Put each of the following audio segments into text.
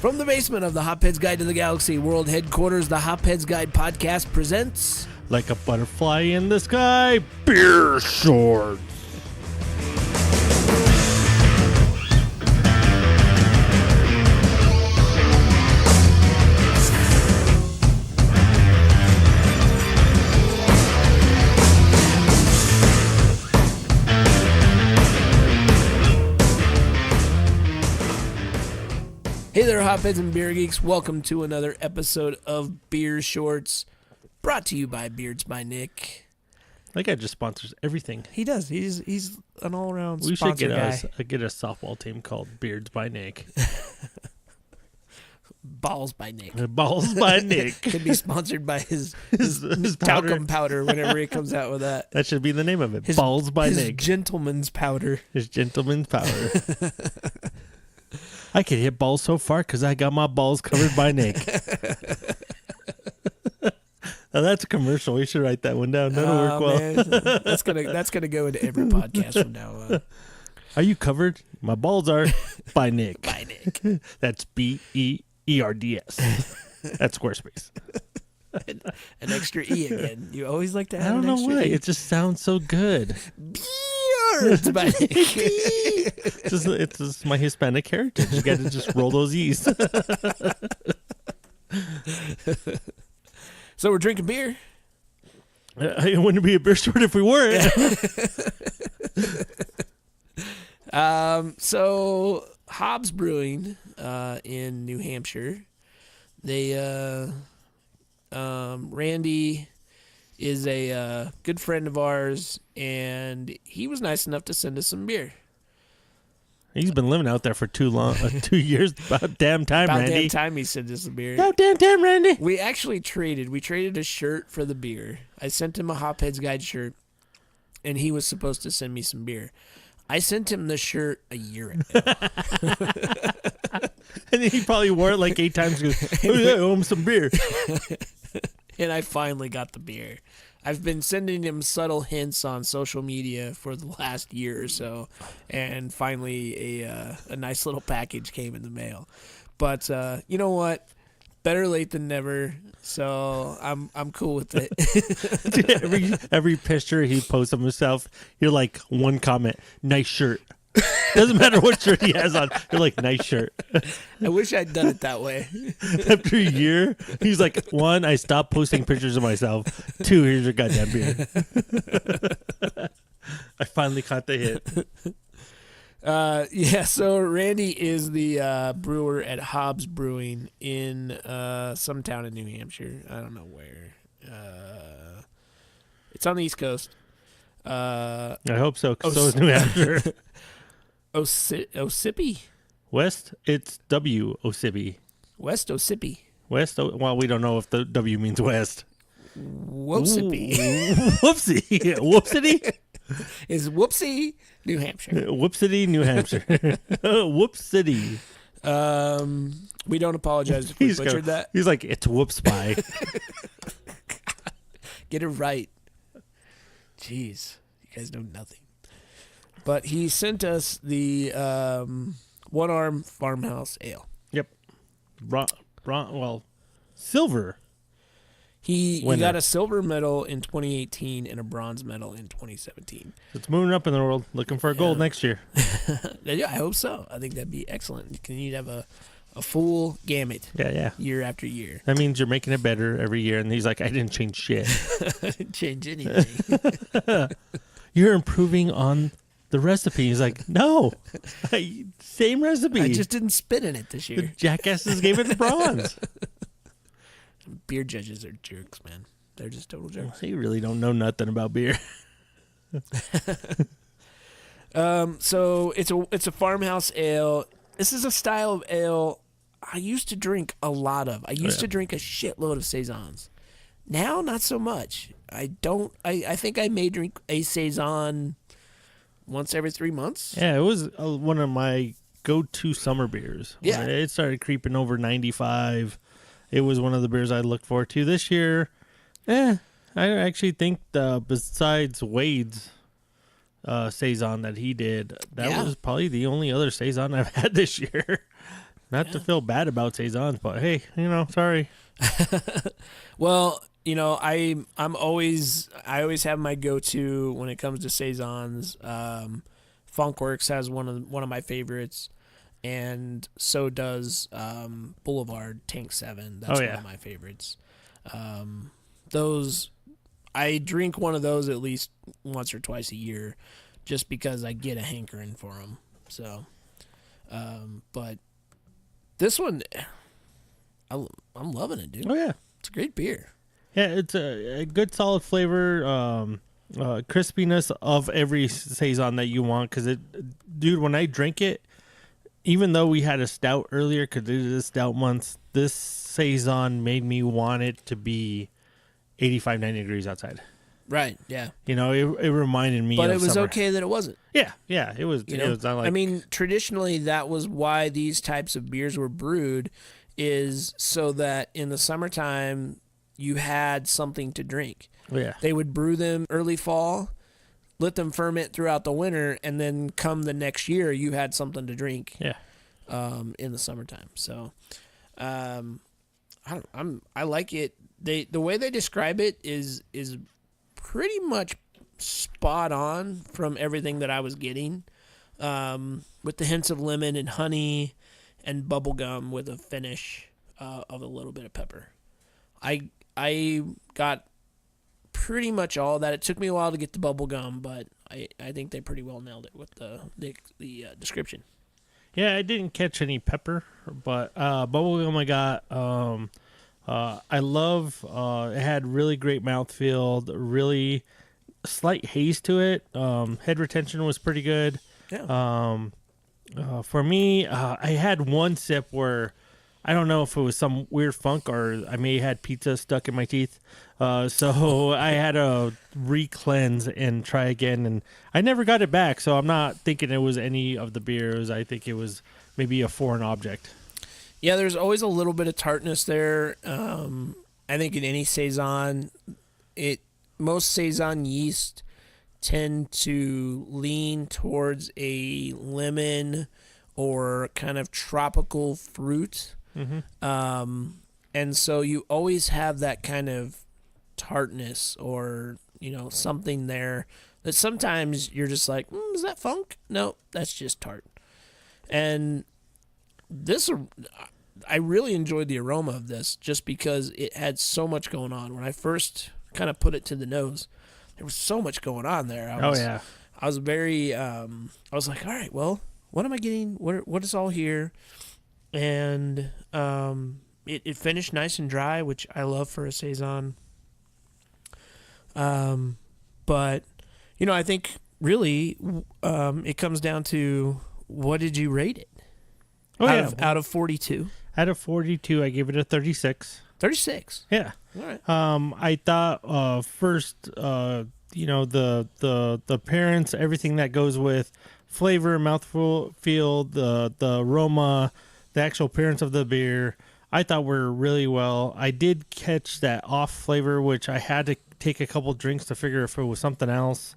From the basement of the Hopheads Guide to the Galaxy World Headquarters, the Hopheads Guide podcast presents... Like a butterfly in the sky, beer shorts. Hey there, Hopheads and Beer Geeks. Welcome to another episode of Beer Shorts, brought to you by Beerds by Nick. That guy just sponsors everything. He does. He's an all-around We sponsor should guy. get a softball team called Beerds by Nick. Balls by Nick. Balls by Nick. Could be sponsored by his powder. talcum powder whenever he comes out with that. That should be the name of it. Balls by his Nick. Gentleman's powder. His gentleman's powder. I can hit balls so far because I got my balls covered by Nick. Now that's a commercial. We should write that one down. That'll work well. Man. That's gonna go into every podcast from now on. Are you covered? My balls are by Nick. By Nick. That's BEERDS. That's Squarespace. An extra E again. You always like to have I don't an know extra why. E. It just sounds so good. Beerds by Nick. It's just my Hispanic heritage. You got to just roll those E's. So we're drinking beer. It wouldn't be a beer short if we weren't. So Hobbs Brewing in New Hampshire. They Randy is a good friend of ours, and he was nice enough to send us some beer. He's been living out there for too long, 2 years. About damn time, About Randy. damn time he sent us some beer. About damn time, Randy. We actually traded. We traded a shirt for the beer. I sent him a Hopheads Guide shirt, and he was supposed to send me some beer. I sent him the shirt a year ago. And he probably wore it like 8 times. Goes, oh yeah, I owe him some beer. And I finally got the beer. I've been sending him subtle hints on social media for the last year or so, and finally a nice little package came in the mail. But you know what? Better late than never. So I'm cool with it. Dude, every picture he posts of himself, you're like one comment, nice shirt. Doesn't matter what shirt he has on. You're like, nice shirt. I wish I'd done it that way. After a year, he's like, 1, I stopped posting pictures of myself. 2, here's your goddamn beer. I finally caught the hit. Yeah, so Randy is the brewer at Hobbs Brewing in some town in New Hampshire. I don't know where. It's on the East Coast. I hope so, because so is New Hampshire. Ossipee? West, it's W. Ossipee. West Ossipee. West, well, we don't know if the W means west. Whoopsipee. Whoopsie. Whoopsity? Is Whoopsie, New Hampshire. Whoopsity, New Hampshire. Whoopsity. We don't apologize if we butchered that. He's like, it's whoops by. Get it right. Jeez, you guys know nothing. But he sent us the one-arm Farmhouse Ale. Yep. Silver. He got a silver medal in 2018 and a bronze medal in 2017. It's moving up in the world. Looking for a gold next year. Yeah, I hope so. I think that'd be excellent. You can have a full gamut. Yeah. Year after year. That means you're making it better every year. And he's like, I didn't change shit. I didn't change anything. You're improving on the recipe. He's like, no, same recipe. I just didn't spit in it this year. The jackasses gave it the bronze. Beer judges are jerks, man. They're just total jerks. They really don't know nothing about beer. So it's a farmhouse ale. This is a style of ale I used to drink a lot of. I used to drink a shitload of Saisons. Now, not so much. I think I may drink a Saison once every 3 months. Yeah, it was one of my go-to summer beers. Yeah. It started creeping over 95. It was one of the beers I looked forward to this year. I actually think besides Wade's Saison that he did, that was probably the only other Saison I've had this year. Not to feel bad about Saisons, but hey, sorry. Well, I always have my go-to when it comes to Saisons. Funkworks has one of my favorites, and so does Boulevard Tank 7. That's one of my favorites. Those, I drink one of those at least once or twice a year, just because I get a hankering for them. So, but this one, I'm loving it, dude. Oh yeah, it's a great beer. Yeah, it's a good solid flavor, crispiness of every Saison that you want. Because dude, when I drink it, even though we had a stout earlier, because it is stout months, this Saison made me want it to be 85, 90 degrees outside. Right, yeah. It reminded me but of it was summer. okay that it wasn't. Yeah, it was. It was not like, I mean, traditionally, that was why these types of beers were brewed, is so that in the summertime, you had something to drink. Yeah. They would brew them early fall, let them ferment throughout the winter, and then come the next year, you had something to drink. Yeah. In the summertime. So, I like it. The way they describe it is pretty much spot on from everything that I was getting, with the hints of lemon and honey and bubblegum with a finish of a little bit of pepper. I got pretty much all that. It took me a while to get the bubblegum, but I think they pretty well nailed it with the description. Yeah, I didn't catch any pepper, but bubblegum I got. I love it had really great mouthfeel, really slight haze to it. Head retention was pretty good. Yeah. For me, I had one sip where I don't know if it was some weird funk or I may have had pizza stuck in my teeth. So I had to re-cleanse and try again, and I never got it back. So I'm not thinking it was any of the beers. I think it was maybe a foreign object. Yeah, there's always a little bit of tartness there. I think in any Saison, most Saison yeast tend to lean towards a lemon or kind of tropical fruit. Mm-hmm. And so you always have that kind of tartness or, something there that sometimes you're just like, is that funk? No, that's just tart. And this, I really enjoyed the aroma of this just because it had so much going on. When I first kind of put it to the nose, there was so much going on there. I was very, I was like, all right, well, what am I getting? What is all here? And it finished nice and dry, which I love for a Saison. But, I think really it comes down to, what did you rate it? Out of 42? Out of 42, I gave it a 36. 36? Yeah. All right. I thought first, the appearance, everything that goes with flavor, mouthfeel, the aroma, the actual appearance of the beer, I thought were really well. I did catch that off flavor, which I had to take a couple drinks to figure if it was something else.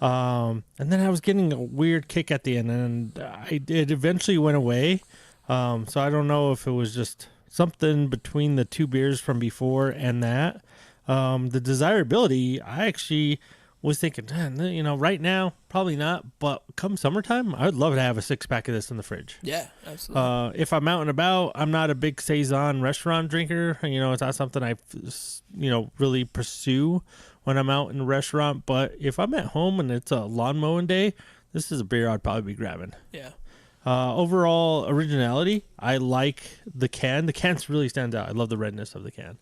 And then I was getting a weird kick at the end, and it eventually went away. So I don't know if it was just something between the two beers from before and that. The desirability, I actually was thinking, man, right now, probably not. But come summertime, I would love to have a 6-pack of this in the fridge. Yeah, absolutely. If I'm out and about, I'm not a big Saison restaurant drinker. It's not something I, really pursue when I'm out in a restaurant. But if I'm at home and it's a lawn mowing day, this is a beer I'd probably be grabbing. Yeah. Overall originality, I like the can. The can really stands out. I love the redness of the can.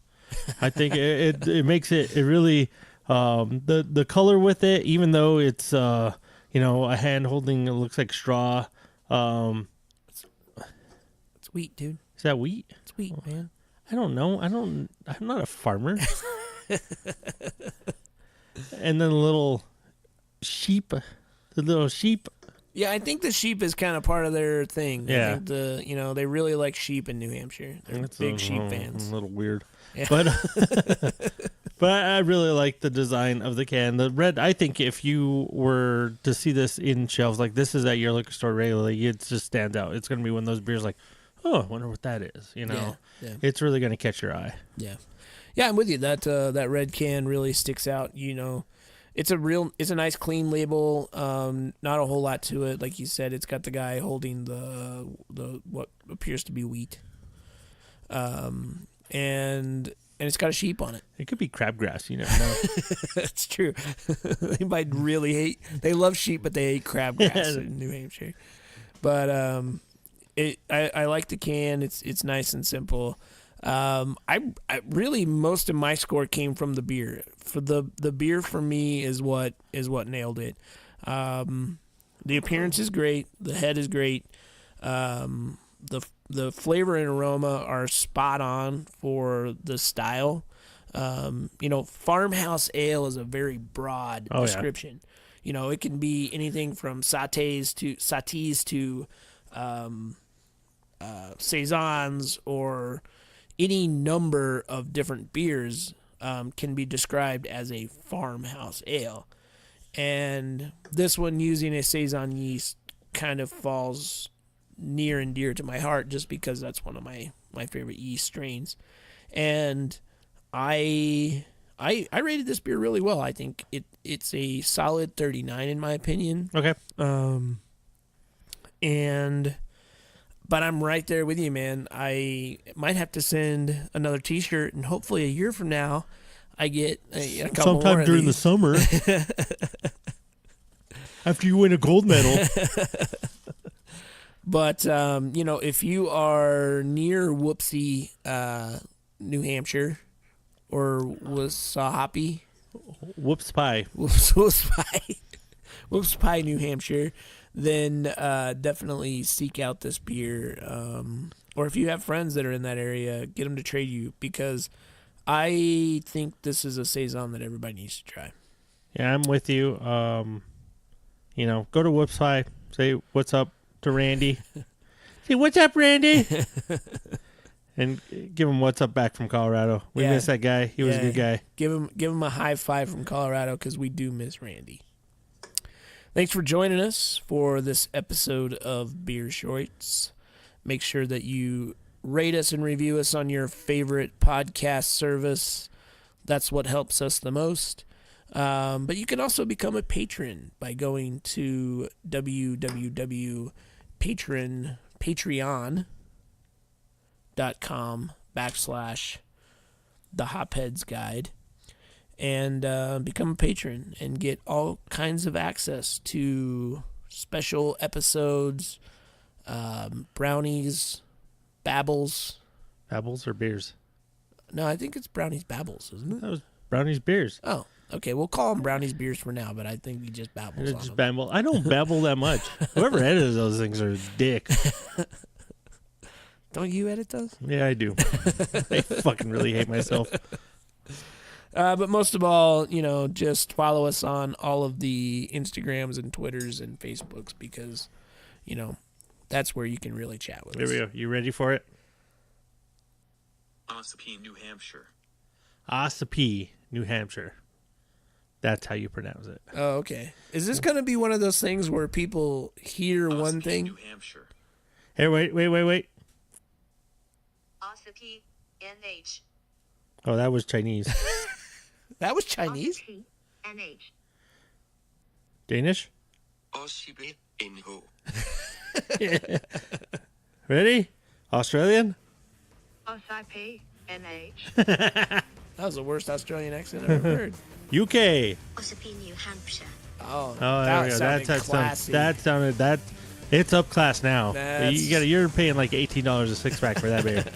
I think it makes it really the color with it, even though it's a hand holding, it looks like straw. It's wheat, dude. Is that wheat? It's wheat, man. I don't know. I'm not a farmer. And then the little sheep. Yeah, I think the sheep is kind of part of their thing. Yeah. I think they really like sheep in New Hampshire. They're big sheep fans. A little weird. Yeah. But but I really like the design of the can. The red, I think if you were to see this in shelves, like this is at your liquor store regularly, it just stands out. It's going to be one of those beers like, oh, I wonder what that is. You know, Yeah. it's really going to catch your eye. Yeah. Yeah, I'm with you. That red can really sticks out. You know, it's a nice clean label. Not a whole lot to it. Like you said, it's got the guy holding the what appears to be wheat. And it's got a sheep on it. It could be crabgrass. You never know. That's true. They might really hate. They love sheep, but they hate crabgrass in New Hampshire. But I like the can. It's nice and simple. I really, most of my score came from the beer. For the beer for me is what nailed it. The appearance is great. The head is great. The flavor and aroma are spot on for the style. You know, Farmhouse Ale is a very broad description. You know, it can be anything from satés to saisons, or any number of different beers can be described as a farmhouse ale. And this one, using a Saison yeast, kind of falls near and dear to my heart, just because that's one of my favorite yeast strains. And I rated this beer really well. I think it's a solid 39 in my opinion. Okay. But I'm right there with you, man. I might have to send another T-shirt, and hopefully a year from now, I get a couple sometime more during the summer, after you win a gold medal. But you know, if you are near Whoopsie, New Hampshire, or Wassahappy, Whoops pie, Whoops Pie, New Hampshire, then definitely seek out this beer. Or if you have friends that are in that area, get them to trade you, because I think this is a Saison that everybody needs to try. Yeah, I'm with you. You know, go to Whoops Pie, say what's up to Randy. Say, what's up, Randy? And give him what's up back from Colorado. We miss that guy. He was a good guy. Give him a high five from Colorado, because we do miss Randy. Thanks for joining us for this episode of Beer Shorts. Make sure that you rate us and review us on your favorite podcast service. That's what helps us the most. But you can also become a patron by going to patreon.com/The Hopheads Guide. And become a patron and get all kinds of access to special episodes, brownies, babbles. Babbles or beers? No, I think it's brownies, babbles, isn't it? That was brownies, beers. Oh, okay. We'll call them brownies, beers for now, but I think we just babbles on Just them. babble. I don't babble that much. Whoever edits those things are a dick. Don't you edit those? Yeah, I do. I fucking really hate myself. But most of all, you know, just follow us on all of the Instagrams and Twitters and Facebooks, because, you know, that's where you can really chat with us. There we go. You ready for it? Ossipee, New Hampshire. Ossipee, New Hampshire. That's how you pronounce it. Oh, okay. Is this going to be one of those things where people hear one thing? New Hampshire. Hey, wait. Ossipee, NH. Oh, that was Chinese. That was Chinese? Ossipee, NH. Danish? Ossipee, NH. Ready? Australian? Ossipee, NH. That was the worst Australian accent I've ever heard. UK. Ossipee, New Hampshire. Oh, There we go. sounded classy. It's up class now. That's- You're paying like $18 a six pack for that beer.